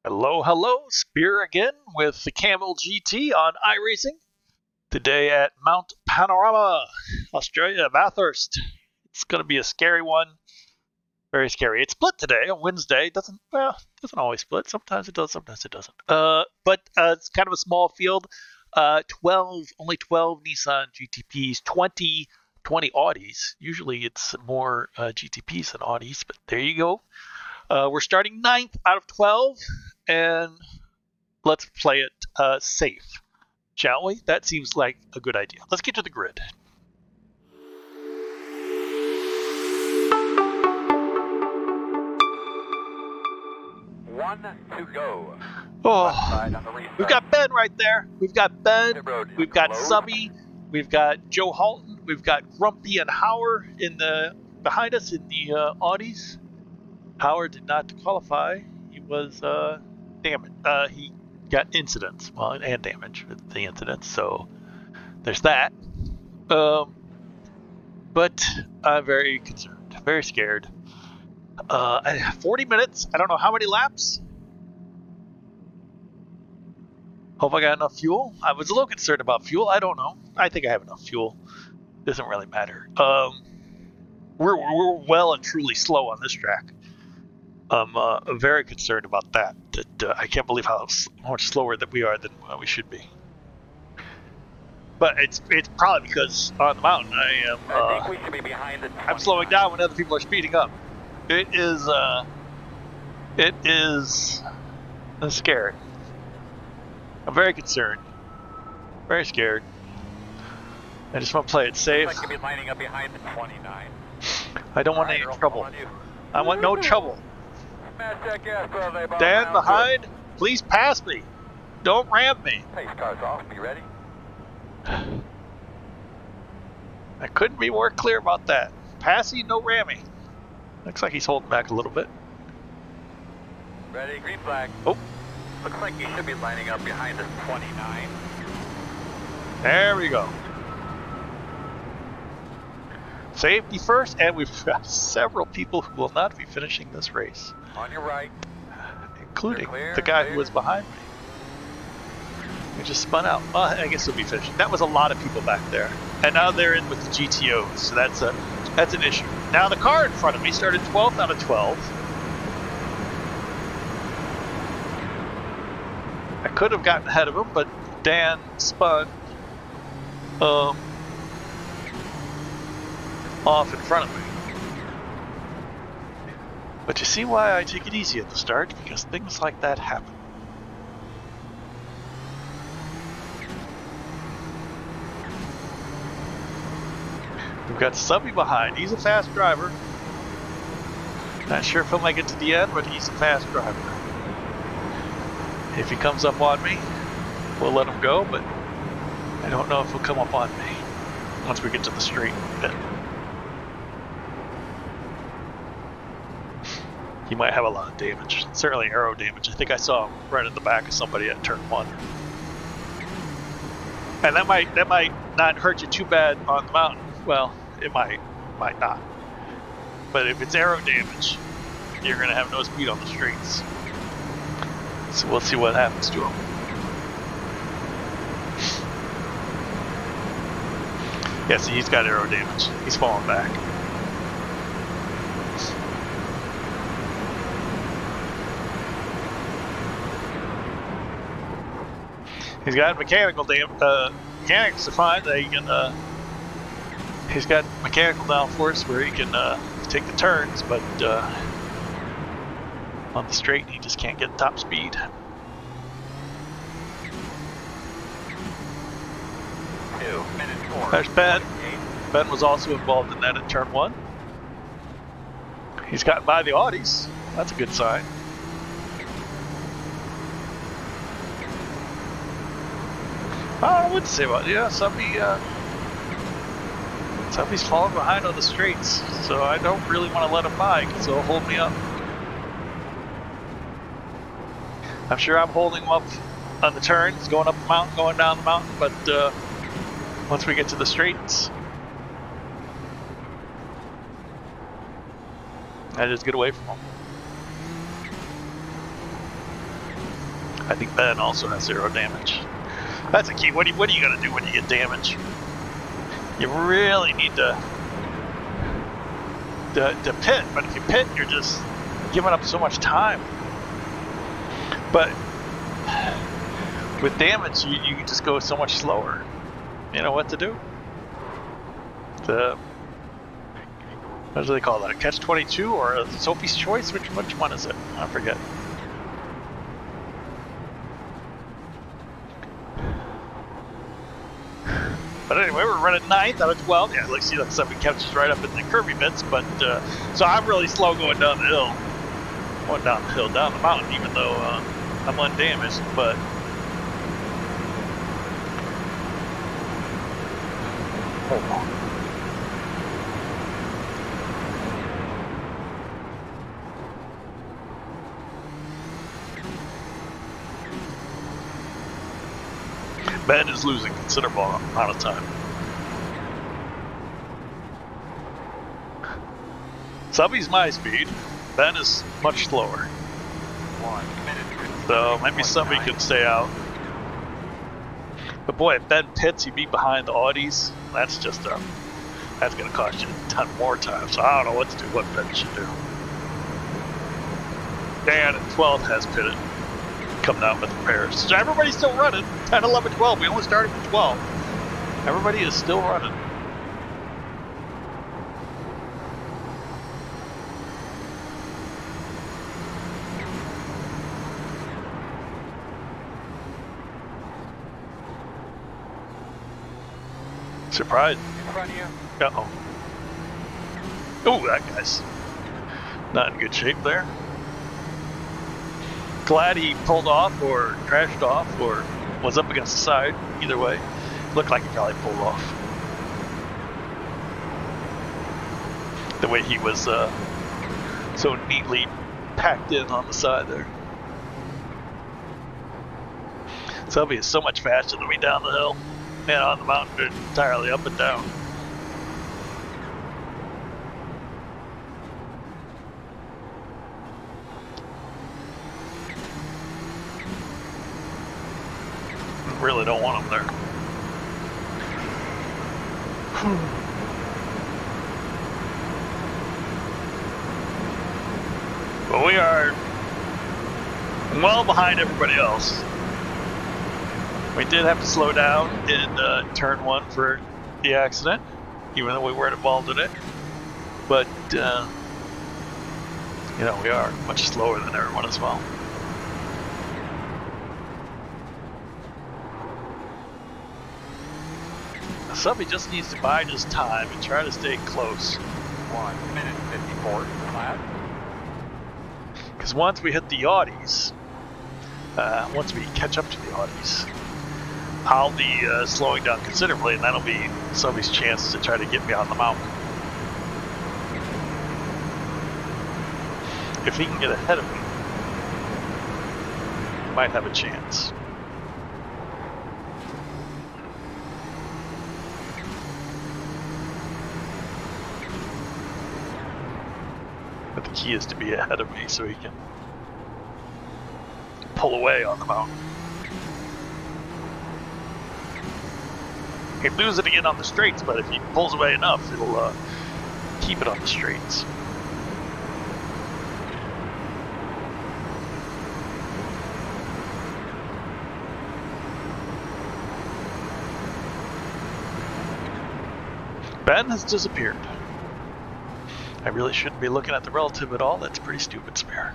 Hello, hello, Spear again with the Kamel GT on iRacing. Today at Mount Panorama, Australia, Bathurst. It's going to be a scary one. Very scary. It's split today on Wednesday. Doesn't always split. Sometimes it does, sometimes it doesn't. But it's kind of a small field. Only 12 Nissan GTPs, 20 Audis. Usually it's more GTPs than Audis, but there you go. We're starting 9th out of 12, and let's play it safe, shall we? That seems like a good idea. Let's get to the grid. One to go. Oh, we've got Ben right there. We've got Ben. We've got Subby. We've got Joe Halton. We've got Grumpy and Howard behind us in the Audis. Howard did not qualify. He was damaged. He got incidents, and damage with the incidents. So there's that. But I'm very concerned, very scared. 40 minutes. I don't know how many laps. Hope I got enough fuel. I was a little concerned about fuel. I don't know. I think I have enough fuel. Doesn't really matter. We're well and truly slow on this track. I'm very concerned about that. I can't believe how much slower that we are than we should be. But it's probably because on the mountain I think we should be behind the I'm slowing down when other people are speeding up. It is scary. I'm very concerned, very scared. I just want to play it safe. I could be lining up behind the 29. I don't want any trouble. I want no trouble. Dan behind, please pass me. Don't ram me. Pace car's off. Be ready. I couldn't be more clear about that. Passy, no ramming. Looks like he's holding back a little bit. Ready, green flag. Oh. Looks like you should be lining up behind the 29. There we go. Safety first, and we've got several people who will not be finishing this race. On your right. Including the guy who was behind me. He just spun out. Well, I guess he'll be finishing. That was a lot of people back there. And now they're in with the GTOs, so that's an issue. Now the car in front of me started 12th out of 12. I could have gotten ahead of him, but Dan spun off in front of me. But you see why I take it easy at the start, because things like that happen. We've got Subby behind. He's a fast driver. Not sure if he'll make it to the end, but he's a fast driver. If he comes up on me, we'll let him go, but I don't know if he'll come up on me once we get to the straight bit. He might have a lot of damage, certainly aero damage. I think I saw him right at the back of somebody at turn 1. And that might not hurt you too bad on the mountain. Well, it might not. But if it's aero damage, you're going to have no speed on the streets. So we'll see what happens to him. Yeah, see, he's got aero damage. He's falling back. He's got mechanical mechanics are fine. He's got mechanical downforce where he can take the turns, but on the straight he just can't get top speed. There's Ben. Ben was also involved in that at turn 1. He's gotten by the Audis. That's a good sign. I don't know what to say about it. Yeah, Subby's falling behind on the straights, so I don't really want to let him by because he'll hold me up. I'm sure I'm holding him up on the turns, going up the mountain, going down the mountain, but once we get to the straights, I just get away from him. I think Ben also has 0 damage. That's a key. What are you gonna do when you get damage? You really need to pit, but if you pit, you're just giving up so much time. But with damage, you can just go so much slower. You know what to do. What do they call that? A catch-22 or a Sophie's choice? Which one is it? I forget. But anyway, we're running 9th out of 12. Yeah, like see, like we kept us right up in the curvy bits. But so I'm really slow going down the hill, down the mountain, even though I'm undamaged. But hold on. Ben is losing considerable amount of time. Subby's my speed. Ben is much slower. 1 minute. So maybe Subby can stay out. But boy, if Ben pits, he'd be behind the Audis. That's just that's gonna cost you a ton more time. So I don't know what Ben should do. Dan at 12th has pitted. Coming out with repairs. So everybody's still running. 10, 11, 12. We only started with 12. Everybody is still running. Surprise. In front of you. Uh-oh. Oh, that guy's not in good shape there. Glad he pulled off or crashed off or was up against the side. Either way, looked like he probably pulled off. The way he was so neatly packed in on the side there. Subby is so much faster than me down the hill. Man, on the mountain, they're entirely up and down. Really don't want them there. But we are well behind everybody else. We did have to slow down in turn 1 for the accident, even though we weren't involved in it. But, you know, we are much slower than everyone as well. Subby just needs to bide his time and try to stay close. 1 minute 54 flat. Because once we hit the Audis, once we catch up to the Audis, I'll be slowing down considerably, and that'll be Subby's chance to try to get me on the mountain. If he can get ahead of me, he might have a chance. But the key is to be ahead of me so he can pull away on the mountain. He'd lose it again on the straights, but if he pulls away enough, it'll keep it on the straights. Ben has disappeared. I really shouldn't be looking at the relative at all. That's pretty stupid, Spear.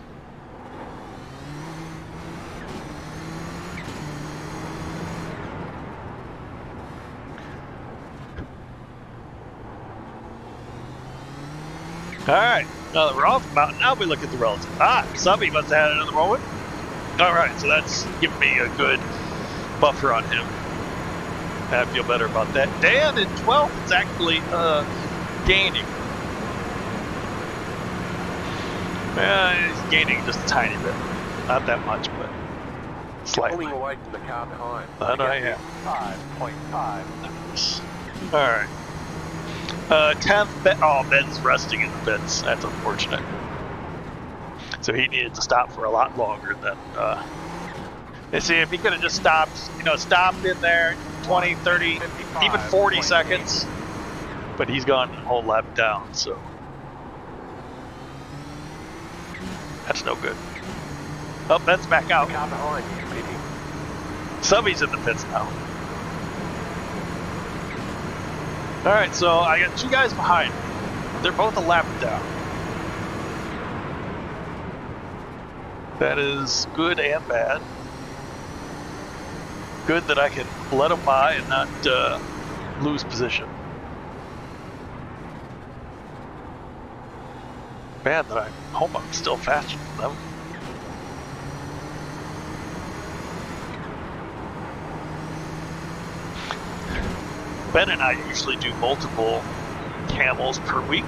Alright, now that we're off the mountain, now we look at the relative. Ah, Subby must have had another moment. Alright, so that's giving me a good buffer on him. I feel better about that. Dan in 12th is actually gaining. He's gaining just a tiny bit. Not that much, but slightly. Pulling away from the car behind. That I am. 5.5. Alright. 10th, Ben's resting in the pits. That's unfortunate. So he needed to stop for a lot longer than And see, if he could have just stopped, you know, stopped in there 20, 30, even 40 seconds. But he's gone a whole lap down, so that's no good. Oh, that's back out. Subby's in the pits now. All right, so I got two guys behind me. They're both a lap down. That is good and bad. Good that I can let them by and not lose position. Bad that I hope I'm still faster than them. Ben and I usually do multiple camels per week.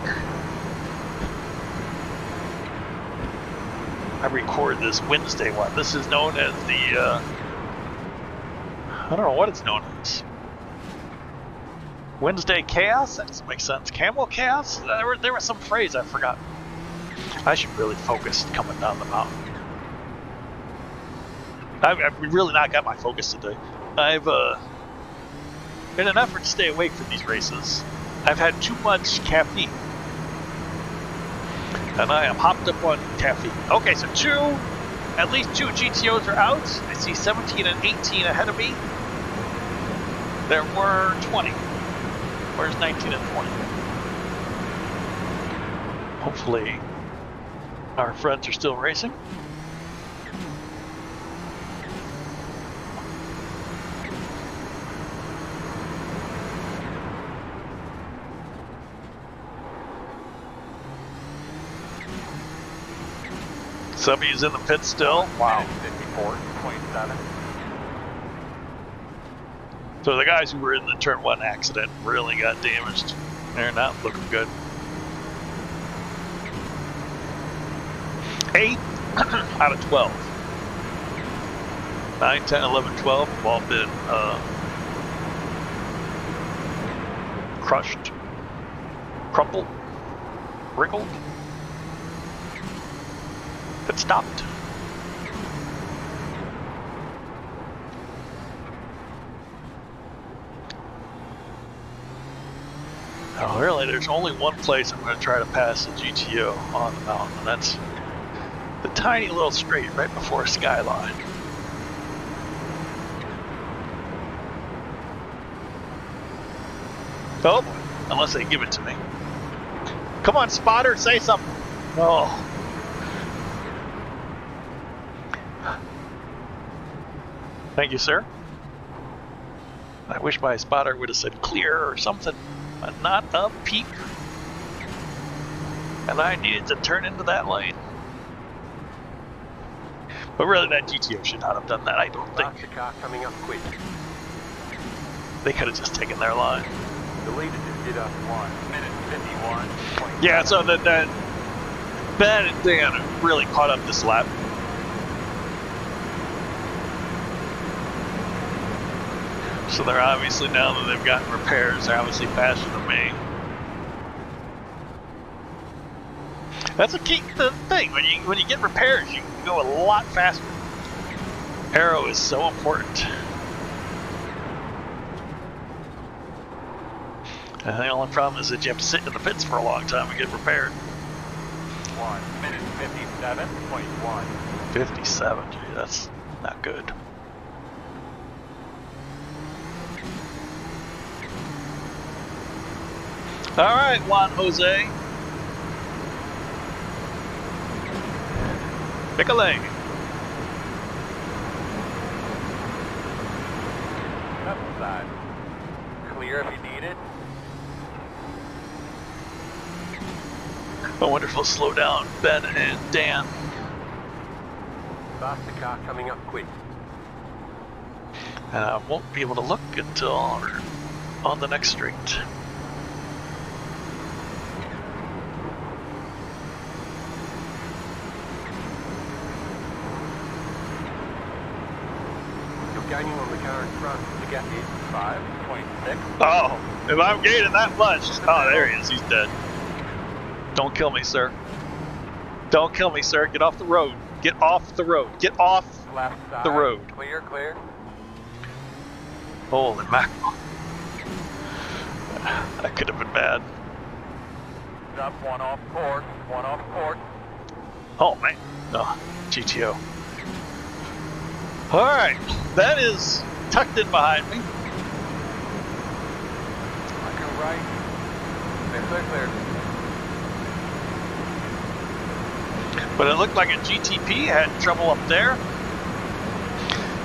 I record this Wednesday one. This is known as the, I don't know what it's known as. Wednesday Chaos? That doesn't make sense. Camel Chaos? There was some phrase I forgot. I should really focus coming down the mountain. I've really not got my focus today. I've, in an effort to stay awake for these races, I've had too much caffeine. And I am hopped up on caffeine. Okay, so at least two GTOs are out. I see 17 and 18 ahead of me. There were 20. Where's 19 and 20? Hopefully our friends are still racing. Subby is in the pit still. Wow. 54.7. So the guys who were in the turn 1 accident really got damaged. They're not looking good. 8 out of 12. 9, 10, 11, 12 have all been crushed, crumpled, wriggled. It stopped. Oh, really, there's only one place I'm going to try to pass the GTO on the mountain, and that's the tiny little straight right before Skyline. Oh, unless they give it to me. Come on, spotter, say something. Oh. Thank you, sir. I wish my spotter would have said clear or something, but not a peep. And I needed to turn into that lane. But really, that GTO should not have done that, I don't think. The car coming up quick. They could have just taken their line. The leader just did us 1 minute 51. Yeah, so that Ben and Dan really caught up this lap. So they're obviously, now that they've gotten repairs, they're obviously faster than me. That's the thing. When you get repairs, you can go a lot faster. Aero is so important. And the only problem is that you have to sit in the pits for a long time and get repaired. 1 minute 57.1. 57, gee, that's not good. All right, Juan Jose. Pick a lane. Left side. Clear if you need it. I wonder if he'll slow down Ben and Dan. Faster car coming up quick. And I won't be able to look until we're on the next straight. Gaining on the car in front. The gap is 5.6. Oh, if I'm gaining that much. Oh, there he is. He's dead. Don't kill me, sir. Don't kill me, sir. Get off the road. Get off the road. Get off Left side. the road. Clear, clear. Holy mackerel. That could have been bad. Up, one off course, one off course. Oh, man. Oh, GTO. All right. That is tucked in behind me. On your right. Clear, clear, clear. But it looked like a GTP had trouble up there.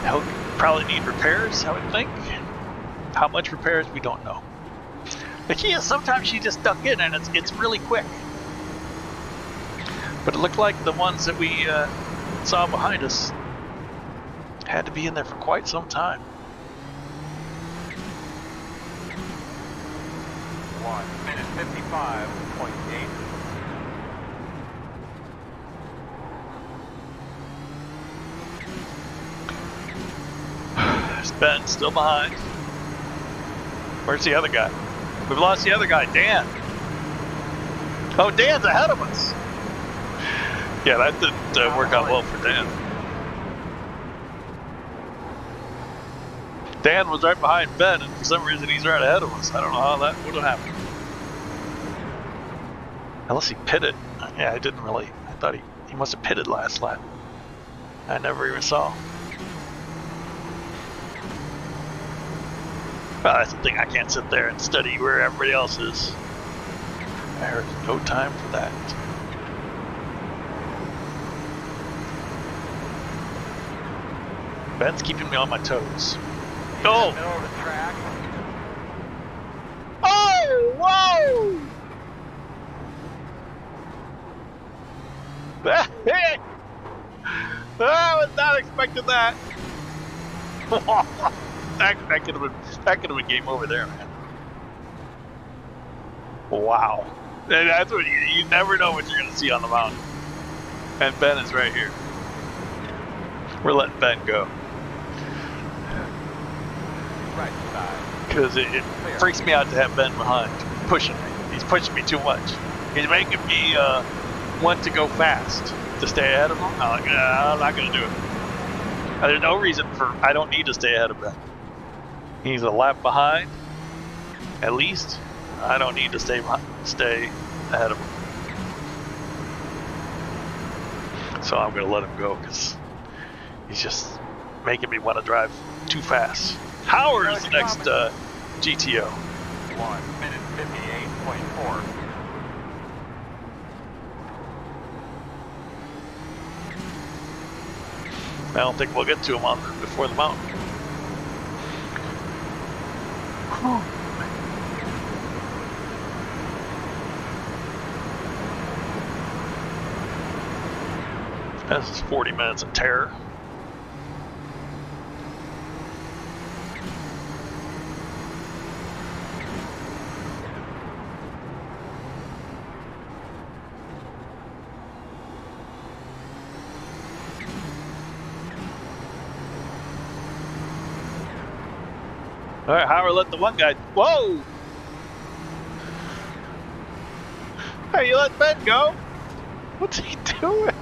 He'll probably need repairs, I would think. How much repairs, we don't know. The key is sometimes she just duck in and it's really quick. But it looked like the ones that we saw behind us had to be in there for quite some time. 1 minute 55.8. Ben still behind. Where's the other guy? We've lost the other guy, Dan. Oh, Dan's ahead of us. Yeah, that didn't work out well for Dan. Dan was right behind Ben, and for some reason he's right ahead of us. I don't know how that would have happened. Unless he pitted. Yeah, I didn't really. I thought he must have pitted last lap. I never even saw. Well, that's the thing, I can't sit there and study where everybody else is. There's no time for that. Ben's keeping me on my toes. Oh! Middle of the track. Oh! Whoa! I was not expecting that. That could have been game over there, man. Wow. And that's what you never know what you're gonna see on the mountain. And Ben is right here. We're letting Ben go. Right side. Because it freaks me out to have Ben behind, pushing me. He's pushing me too much. He's making me want to go fast to stay ahead of him. I'm like, I'm not gonna do it. There's no reason I don't need to stay ahead of Ben. He's a lap behind, at least. I don't need to stay ahead of him. So I'm going to let him go because he's just making me want to drive too fast. Howard is the next GTO. 1 minute 58.4. I don't think we'll get to him before the mountain. This is 40 minutes of terror. All right, Howard, let the one guy. Whoa! Hey, you let Ben go? What's he doing?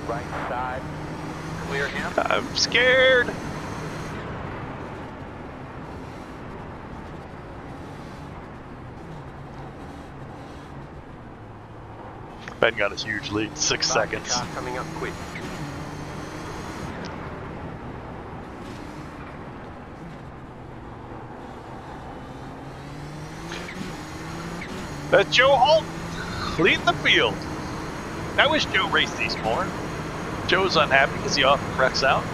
Right side. Clear him. I'm scared. Ben got a huge lead, 6 seconds. Car coming up quick. That's Joe Holt leading the field. I wish Joe raced these more. Joe's unhappy because he often wrecks out.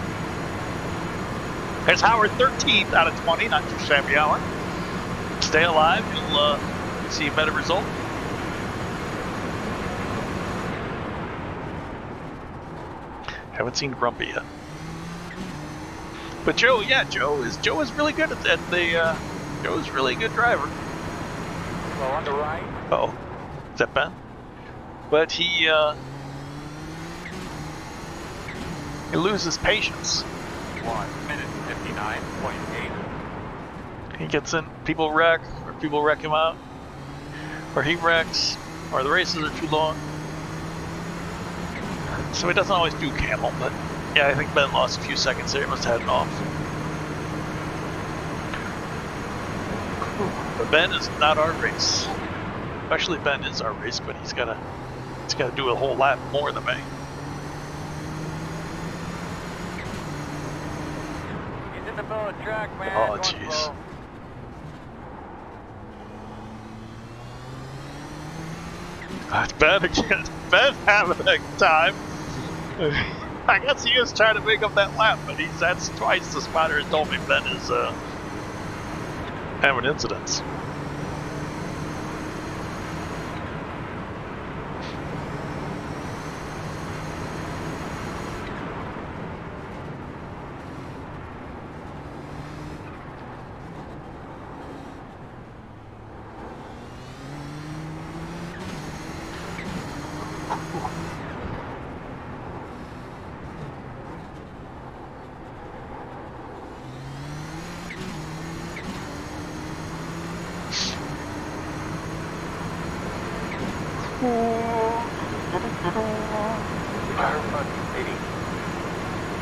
There's Howard 13th out of 20, not too shabby hour. Stay alive, you'll see a better result. Haven't seen Grumpy yet. But Joe, yeah, Joe is really good at the Joe's really a good driver. Well, on the right. Uh-oh. Is that Ben? But he loses patience. 1 minute 59.8. He gets in, people wreck him out. or he wrecks, or the races are too long. So he doesn't always do Camel, but yeah, I think Ben lost a few seconds there. He must have had it off. But Ben is not our race. Actually, Ben is our race, but he's gotta do a whole lap more than me. He's in the middle of the track, man. Oh, jeez. Ben again. Ben having a time. I guess he is trying to make up that lap, but that's twice the spotter has told me Ben is having incidents.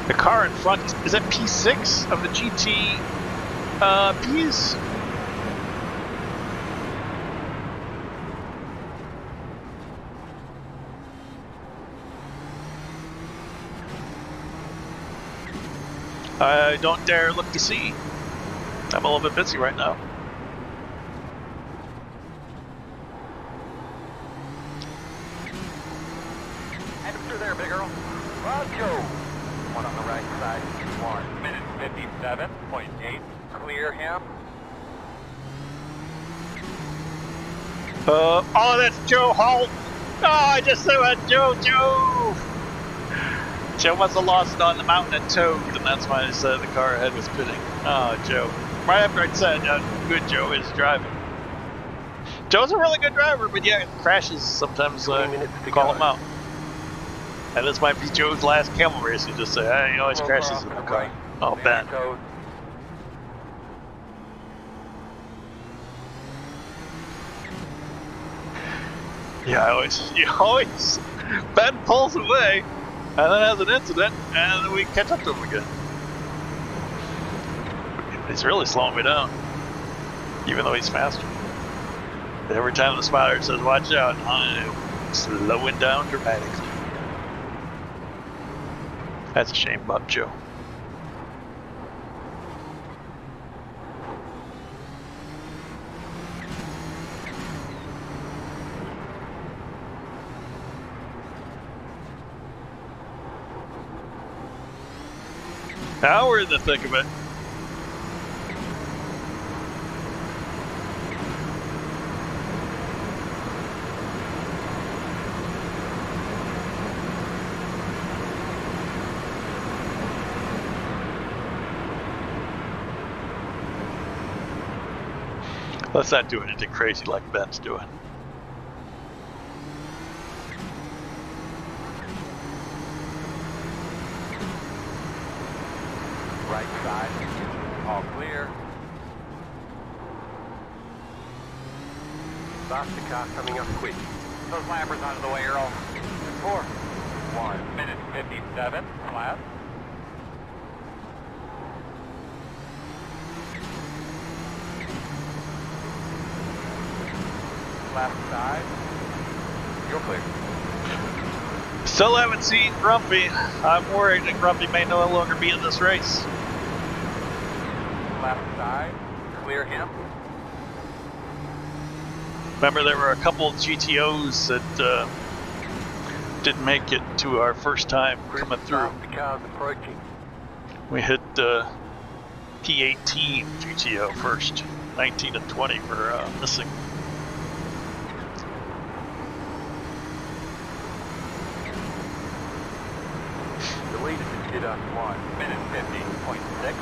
The car in front, is that P6 of the GT Ps? I don't dare look to see. I'm a little bit busy right now. Head him through there, big girl. Roger. One on the right side. 1 minute 57.8. Clear him. Oh, that's Joe Holt. Oh, I just saw Joe. Joe must have lost it on the mountain at Toad, and that's why I said the car ahead was pitting. Oh, Joe. Right after I said how good Joe is driving. Joe's a really good driver, but yeah, crashes sometimes call him out. And this might be Joe's last Camel race. You just say, hey, he always crashes in the car. Oh, Ben. Yeah, Ben pulls away, and then has an incident, and then we catch up to him again. He's really slowing me down, even though he's faster. Every time the spotter says, watch out, I'm slowing down dramatically. That's a shame about Joe. Now we're in the thick of it. Let's not do anything crazy like Ben's doing. Right side, all clear. Stop the car coming up quick. Those lampers out of the way, Earl. 4. 1 minute 57, lap. Left side. You're clear. Still haven't seen Grumpy. I'm worried that Grumpy may no longer be in this race. Left side. Clear him. Remember, there were a couple of GTOs that didn't make it to our first time coming through. The car's approaching. We hit P18 GTO first, 19 and 20 for missing. The lead is hit on 1 minute 50.6.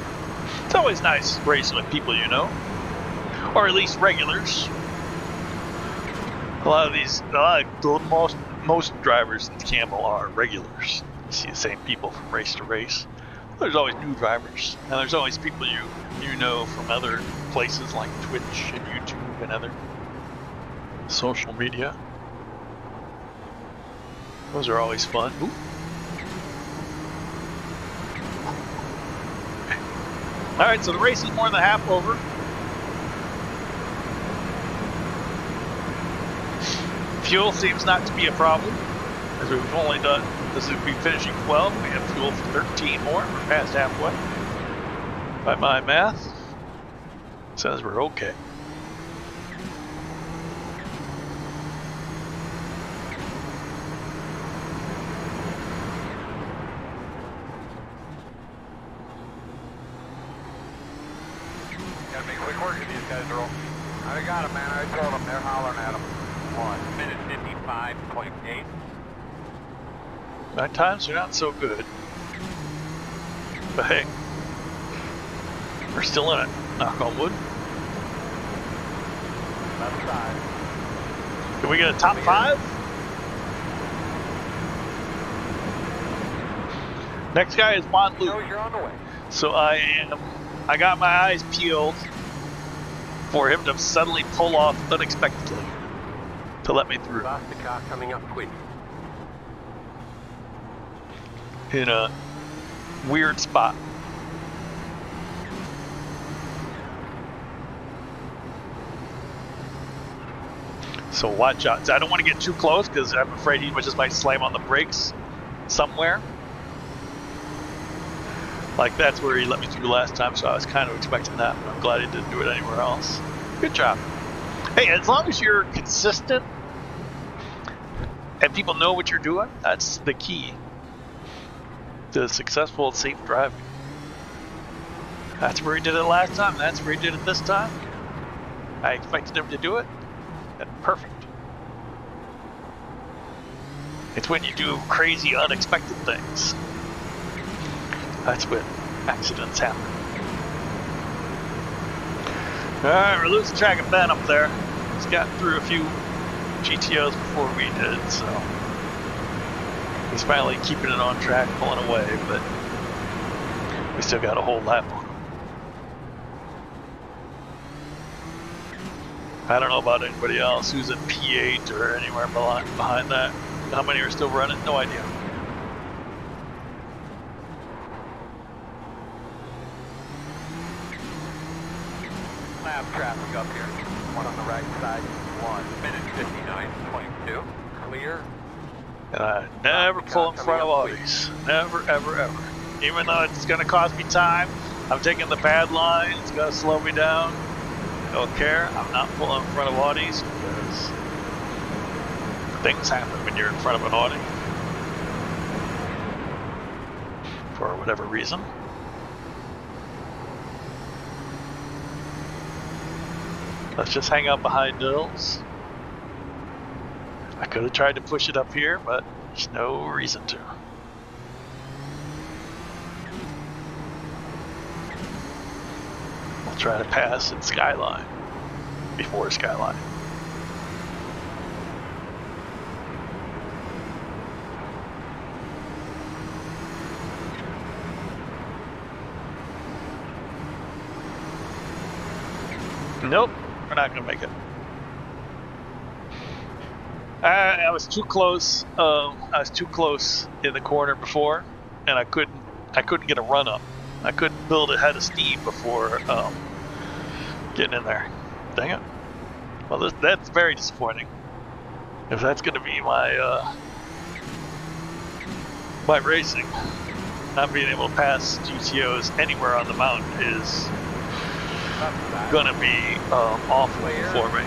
It's always nice racing with people you know, or at least regulars. Most drivers in Camel are regulars. You see the same people from race to race. There's always new drivers, and there's always people you know from other places like Twitch and YouTube and other. social media. Those are always fun. Ooh. Alright, so the race is more than half over. Fuel seems not to be a problem, as we've only done, this will be finishing 12, we have fuel for 13 more, we're past halfway. By my math, says we're okay. Gotta make quick work of these guys, Earl. I got them, man. I told them. They're hollering at them. 1 minute 55.8. My times are not so good. But hey, we're still in it. Knock on wood. Left side. Can we get a top 5? Next guy is Juan Luke. Shows you're on the way. So I got my eyes peeled for him to suddenly pull off unexpectedly to let me through. Lost the car coming up quick. In a weird spot. So watch out. I don't want to get too close because I'm afraid he just might slam on the brakes somewhere. Like that's where he let me through last time, so I was kind of expecting that, but I'm glad he didn't do it anywhere else. Good job. Hey, as long as you're consistent and people know what you're doing, that's the key to successful, safe driving. That's where he did it last time, that's where he did it this time. I expected him to do it, and perfect. It's when you do crazy, unexpected things. That's when accidents happen. Alright, we're losing track of Ben up there. He's gotten through a few GTOs before we did, so he's finally keeping it on track, pulling away, but we still got a whole lap on him. I don't know about anybody else who's in P8 or anywhere behind that. How many are still running? No idea. Lab traffic up here. One on the right side. 1 minute 59.2. Clear. And I never pull in front of Audis. Never, ever, ever. Even though it's going to cost me time, I'm taking the bad line, it's going to slow me down. I don't care. I'm not pulling in front of Audis because things happen when you're in front of an Audi. For whatever reason. Let's just hang out behind Nils. I could have tried to push it up here, but there's no reason to. We'll try to pass at Skyline, before Skyline. Nope, we're not gonna make it. I was too close. I was too close in the corner before, and I couldn't get a run up. I couldn't build a head of steam before getting in there. Dang it. Well, that's very disappointing. If that's going to be my my racing, not being able to pass GTOs anywhere on the mountain is going to be awful for me.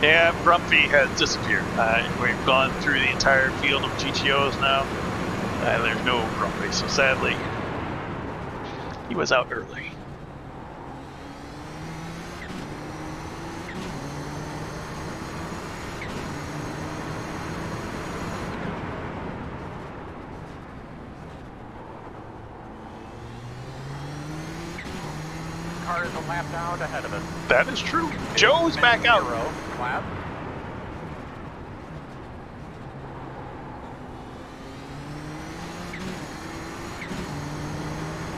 Yeah, Grumpy has disappeared. We've gone through the entire field of GTOs now, and there's no Grumpy, so sadly, he was out early. Car is a lap down ahead of us. That is true. Joe's back out. Clap.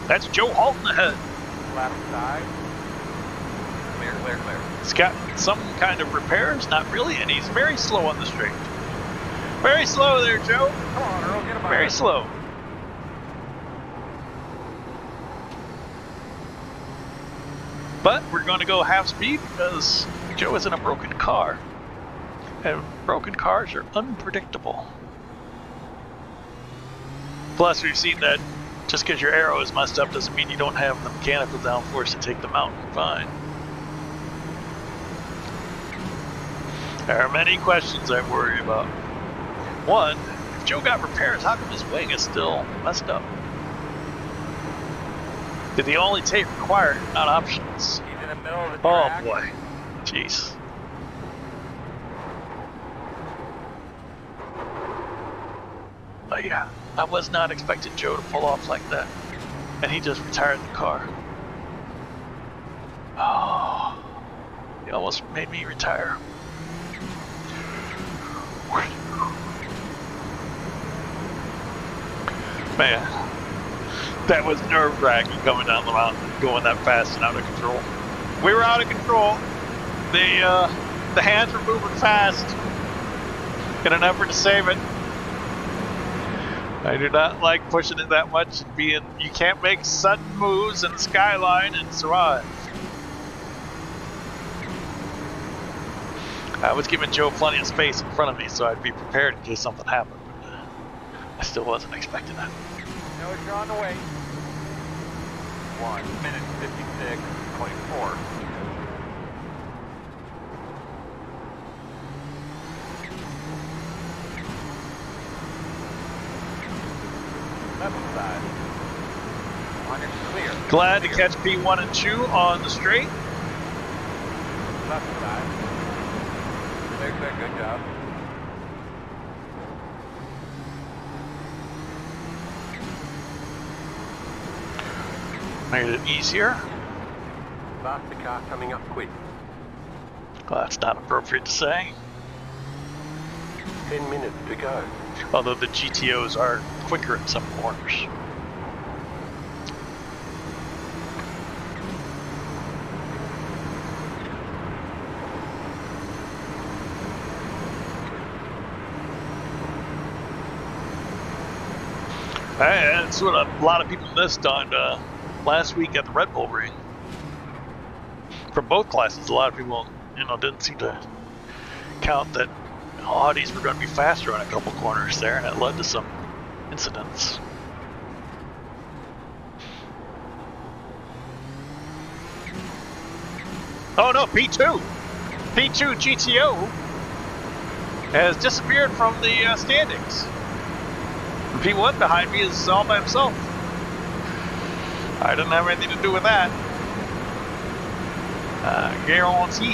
That's Joe Halton ahead. Left side. Clear, clear, clear. He's got some kind of repairs, not really, and he's very slow on the straight. Very slow there, Joe. Come on, Earl, get him Very out. slow. But we're going to go half speed because Joe is in a broken car. And broken cars are unpredictable. Plus, we've seen that just because your aero is messed up doesn't mean you don't have the mechanical downforce to take them out fine. There are many questions I worry about. One, if Joe got repairs, how come his wing is still messed up? Did he only take required, not options? He's in the middle of the Oh track. boy. Jeez. Oh yeah, I was not expecting Joe to pull off like that. And he just retired the car. Oh, he almost made me retire. Man, that was nerve-wracking coming down the mountain, going that fast and out of control. We were out of control. The hands were moving fast in an effort to save it. I do not like pushing it that much and you can't make sudden moves in the skyline and survive. I was giving Joe plenty of space in front of me so I'd be prepared in case something happened. I still wasn't expecting that. No, you're on the way. 1 minute 56.4. Left side. On your clear. Glad to catch P1 and 2 on the straight. Left side. Clear, clear, good job. Made it easier. Faster car coming up quick. Well, that's not appropriate to say. 10 minutes to go. Although the GTOs are quicker in some corners. That's what a lot of people missed on last week at the Red Bull Ring. For both classes, a lot of people, didn't seem to count that Audis were going to be faster on a couple corners there, and it led to some incidents. Oh no, P2 GTO has disappeared from the standings. P1 behind me is all by himself. I didn't have anything to do with that. Guarantee.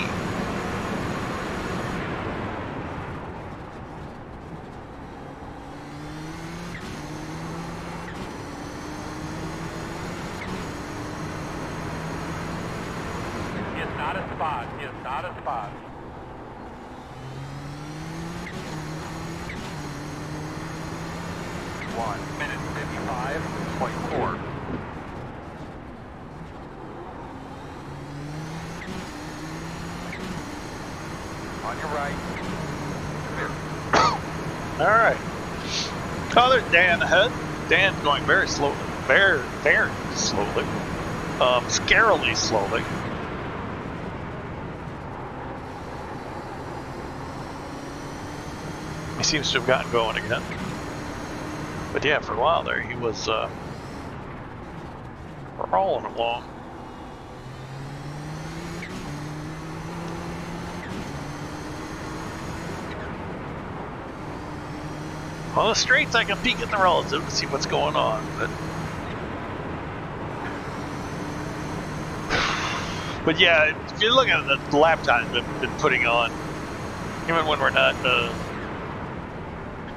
He is not a spot. He is not a spot. One minute 55.4. On your right. All right. Oh, there's Dan ahead. Dan's going very slowly. Very, very slowly. Scarily slowly. He seems to have gotten going again. But yeah, for a while there, he was rolling along. On the straights, I can peek at the relative to see what's going on, but yeah, if you look at the lap time I've been putting on, even when we're not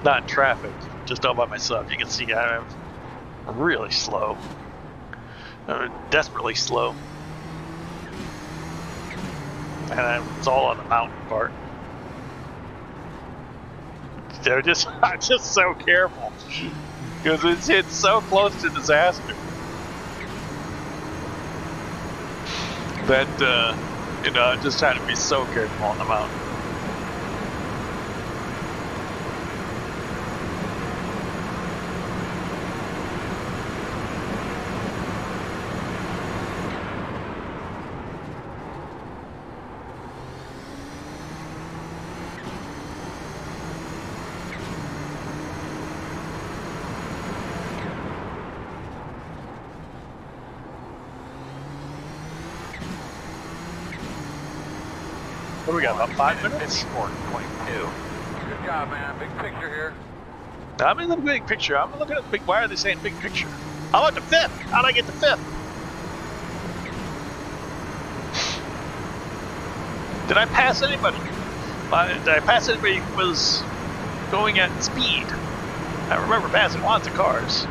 in traffic, just all by myself, you can see I'm really slow. Desperately slow. And it's all on the mountain part. I'm just so careful because it's so close to disaster that You know, I'm just trying to be so careful on the mountain. What do we got, about 5 minutes? 54.22. Good job, man. Big picture here. I'm in the big picture. I'm looking at the big. Why are they saying big picture? I'm at the 5th. How'd I get the 5th? Did I pass anybody? Did I pass anybody who was going at speed? I remember passing lots of cars.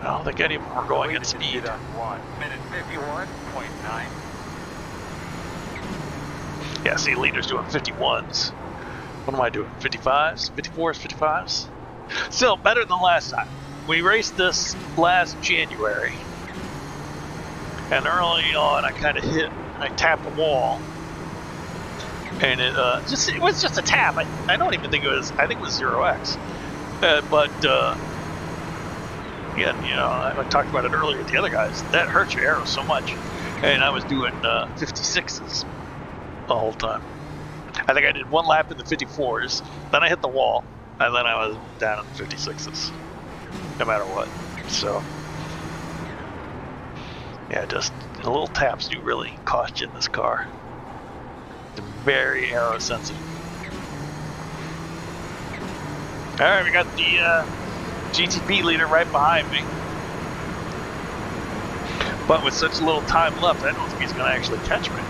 I don't think any of them were going at speed. 1 minute 51.9. Yeah, see, leader's doing 51s. What am I doing? 55s? 54s? 55s? Still, better than last time. We raced this last January. And early on, I kind of I tapped a wall. And it was just a tap. I don't even think it was, I think it was 0x. Again, you know, I talked about it earlier with the other guys. That hurts your arrow so much. And I was doing 56s. The whole time. I think I did one lap in the 54s, then I hit the wall, and then I was down in the 56s, no matter what. So, yeah, just the little taps do really cost you in this car. It's very arrow sensitive. All right, we got the GTP leader right behind me, but with such little time left, I don't think he's going to actually catch me.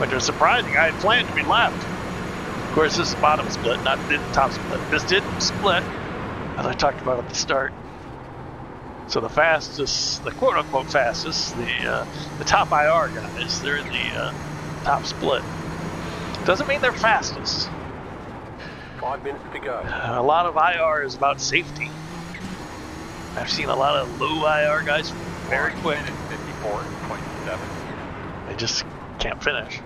Which was surprising. I had planned to be left. Of course, this is bottom split, not the top split. This didn't split, as I talked about at the start. So the fastest, the quote-unquote fastest, the top IR guys, they're in the top split. Doesn't mean they're fastest. 5 minutes to go. A lot of IR is about safety. I've seen a lot of low IR guys very quick. 54.7. They just can't finish.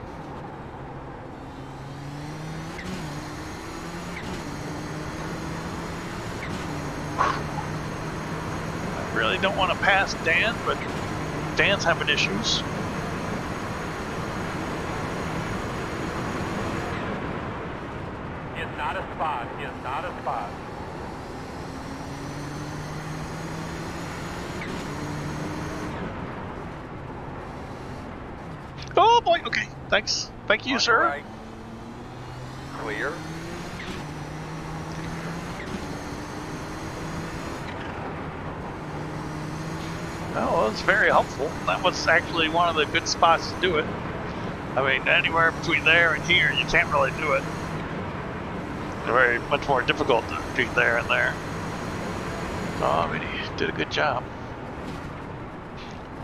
I really don't want to pass Dan, but Dan's having issues. Is not a spot. Is not a spot. Oh boy, okay, thanks. Thank you, sir. Right. Clear. Oh, well, it's very helpful. That was actually one of the good spots to do it. I mean, anywhere between there and here, you can't really do it. It's very much more difficult between there and there. So, I mean, he did a good job.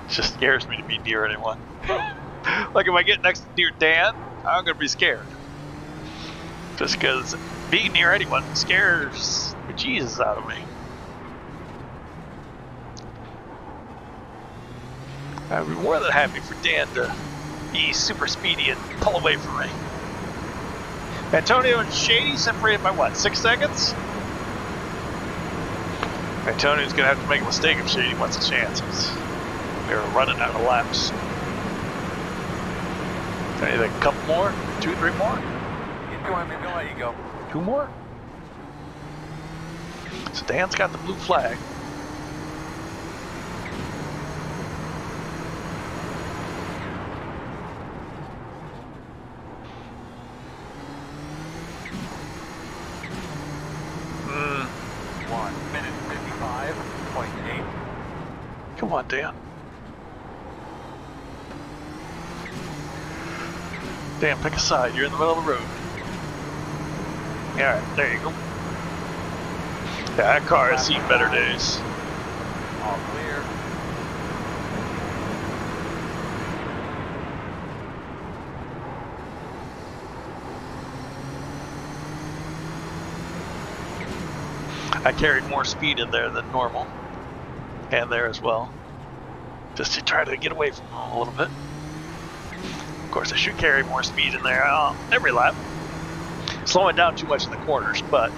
It just scares me to be near anyone. Like if I get near Dan, I'm gonna be scared. Just because being near anyone scares the Jesus out of me. I'd be more than happy for Dan to be super speedy and pull away from me. Antonio and Shady separated by what, 6 seconds? Antonio's gonna have to make a mistake if Shady wants a chance. They're running out of laps. Anything, a couple more? 2, 3 more? Keep going, maybe I'll let you go. 2 more? So Dan's got the blue flag. Hmm. 1 minute 55.8. Come on, Dan. Dan, pick a side. You're in the middle of the road. Alright, there you go. Yeah, that car has seen better days. All clear. I carried more speed in there than normal. And there as well. Just to try to get away from them a little bit. Of course, I should carry more speed in there every lap. Slowing down too much in the corners, but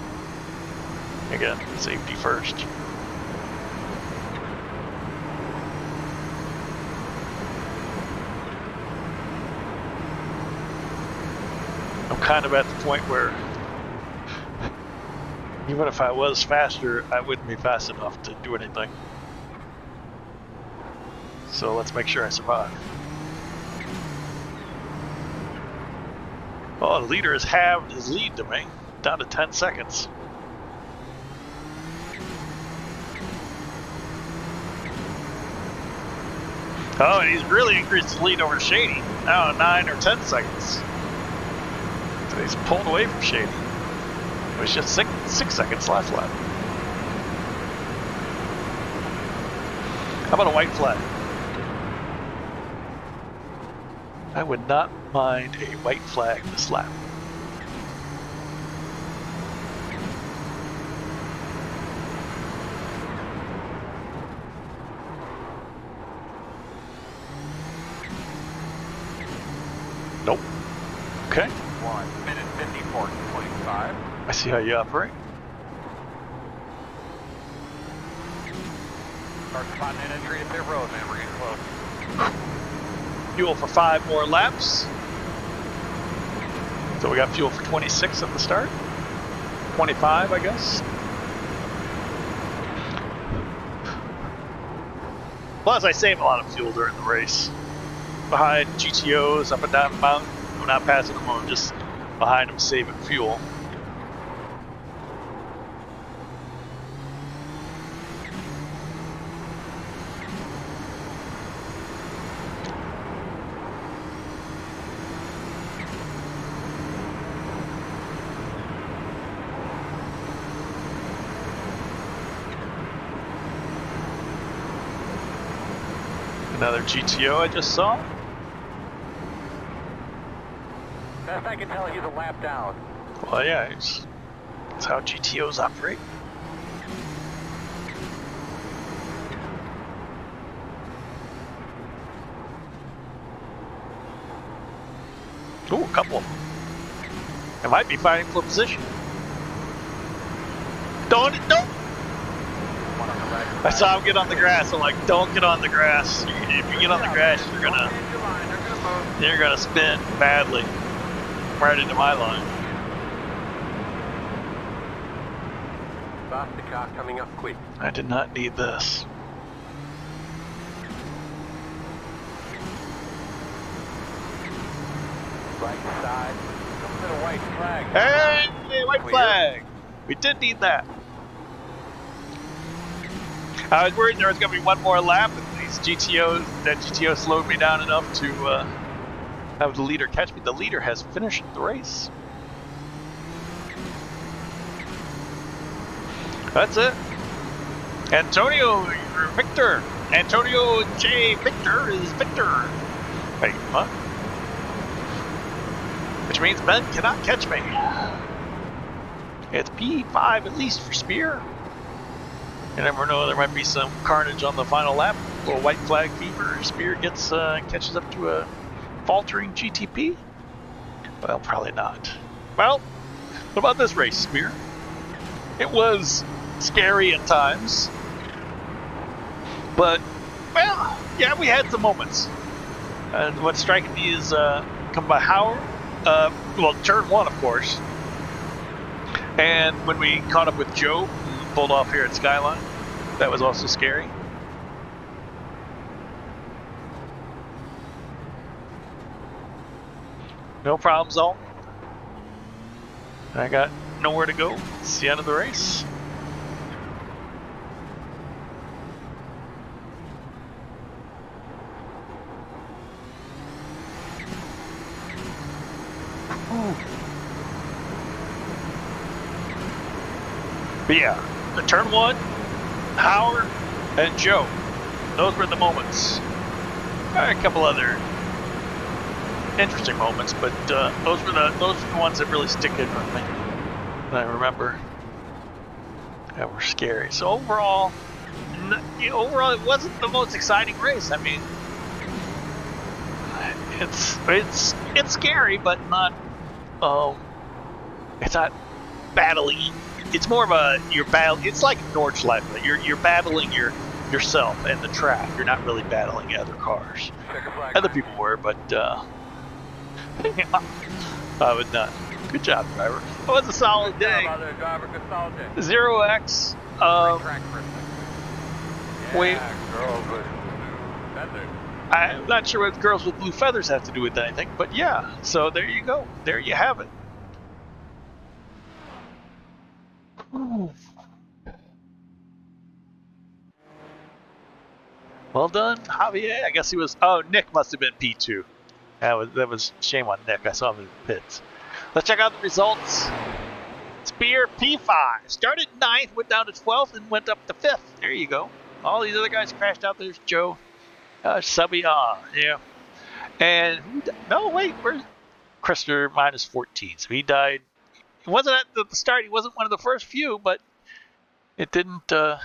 again, safety first. I'm kind of at the point where even if I was faster, I wouldn't be fast enough to do anything. So let's make sure I survive. Oh, the leader has halved his lead to me, down to 10 seconds. Oh, and he's really increased his lead over Shady, now 9 or 10 seconds. So he's pulled away from Shady. It was just 6 seconds last lap. How about a white flag? I would not mind a white flag this lap. Nope. Okay. 1 minute 54.25. I see how you operate. Start spotting an entry to pit road, man. We're getting close. Fuel for 5 more laps. So we got fuel for 26 at the start. 25, I guess. Plus, I save a lot of fuel during the race. Behind GTOs, up and down the mountain. I'm not passing them, I'm just behind them saving fuel. Another GTO I just saw. Best I can tell you, the lap down. Well, yeah, that's how GTOs operate. Ooh, a couple of them. I might be fighting for position. Don't. One on the right I saw him get on the grass. I'm like, don't get on the grass. If you get on the grass, you're gonna spin badly right into my line. Stop the car coming up quick. I did not need this. Right side. Comes in a white flag. Hey, white flag. We did need that. I was worried there was going to be one more lap, and that GTO slowed me down enough to have the leader catch me. The leader has finished the race. That's it. Antonio J. Victor is Victor. Wait, what? Which means Ben cannot catch me. It's P5 at least for Spear. You never know, there might be some carnage on the final lap. A little white flag fever. Spear catches up to a faltering GTP. Well, probably not. Well, what about this race, Spear? It was scary at times, but well, yeah, we had some moments. And what's striking me is come by Howard. Well, turn 1, of course. And when we caught up with Joe, pulled off here at Skyline, that was also scary. No problems, all. I got nowhere to go. It's the end of the race. But yeah, the turn 1, Howard, and Joe. Those were the moments. A couple other interesting moments, but those were the ones that really stick in with me. And I remember that were scary. So overall, it wasn't the most exciting race. I mean, It's scary, but not it's not battling. It's more of a you're battle. It's like Nordschleife. You're battling yourself and the track. You're not really battling other cars. Other people were, but I would not. Good job, driver. It was a solid day. 0x. Wait. I'm not sure what girls with blue feathers have to do with anything, but yeah. So there you go. There you have it. Well done, Javier. I guess he was. Oh, Nick must have been P2. That was shame on Nick. I saw him in the pits. Let's check out the results. Spear P5 started 9th, went down to 12th, and went up to 5th. There you go. All these other guys crashed out. There's Joe, Subby. Yeah. And no, wait, where's Krister minus 14? So he died. He wasn't at the start. He wasn't one of the first few, but it didn't go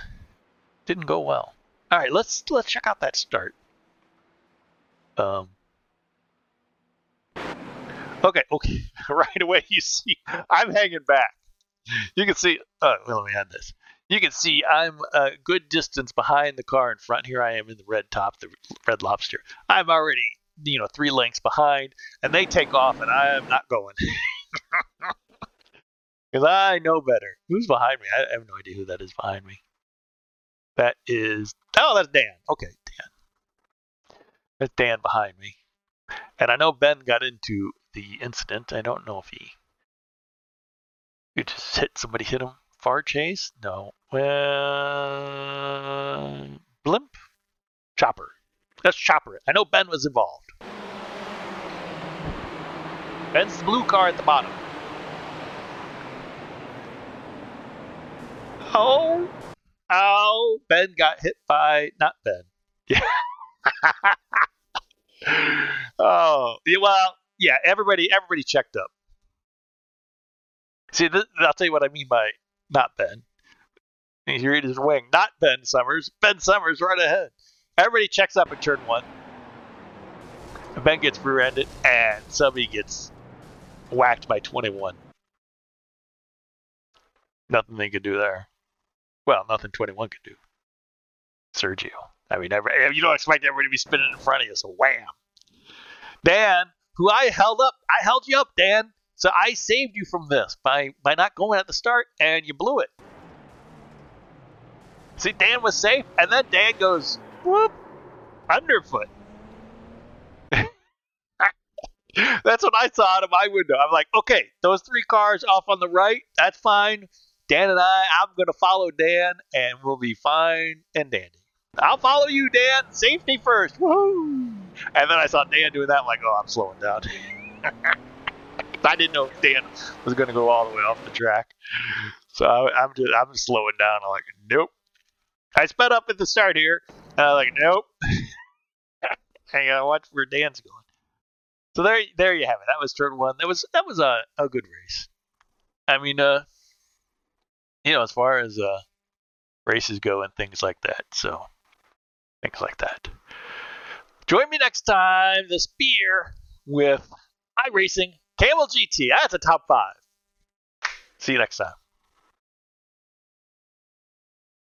well. All right, let's check out that start. Okay. Right away you see I'm hanging back. You can see. Let me add this. You can see I'm a good distance behind the car in front. Here I am in the red top, the Red Lobster. I'm already 3 lengths behind, and they take off, and I am not going because I know better. Who's behind me? I have no idea who that is behind me. That is that's Dan. Okay, Dan. That's Dan behind me. And I know Ben got into the incident. I don't know if he just hit him. Far chase? No. Well, blimp? Chopper. Let's chopper it. I know Ben was involved. Ben's the blue car at the bottom. Oh, Ben got hit by, not Ben. Yeah. Oh, well, yeah, everybody checked up. See, I'll tell you what I mean by not Ben. He's reading his wing. Not Ben Summers. Ben Summers right ahead. Everybody checks up in turn 1. And Ben gets rear-ended, and Subby gets whacked by 21. Nothing they could do there. Well, nothing 21 could do. Sergio. I mean, you don't expect everybody to be spinning in front of you, so wham. Dan, who I held up. I held you up, Dan. So I saved you from this by not going at the start, and you blew it. See, Dan was safe, and then Dan goes, whoop, underfoot. That's what I saw out of my window. I'm like, okay, those 3 cars off on the right, that's fine. Dan and I'm going to follow Dan, and we'll be fine and dandy. I'll follow you, Dan. Safety first. Woohoo! And then I saw Dan doing that. I'm like, oh, I'm slowing down. I didn't know Dan was going to go all the way off the track. So I'm slowing down. I'm like, nope. I sped up at the start here. And I'm like, nope. I got to watch where Dan's going. So there you have it. That was turn 1. That was a good race. I mean, as far as races go and things like that. So things like that. Join me next time, the Spear with iRacing, Kamel GT. That's a top 5. See you next time.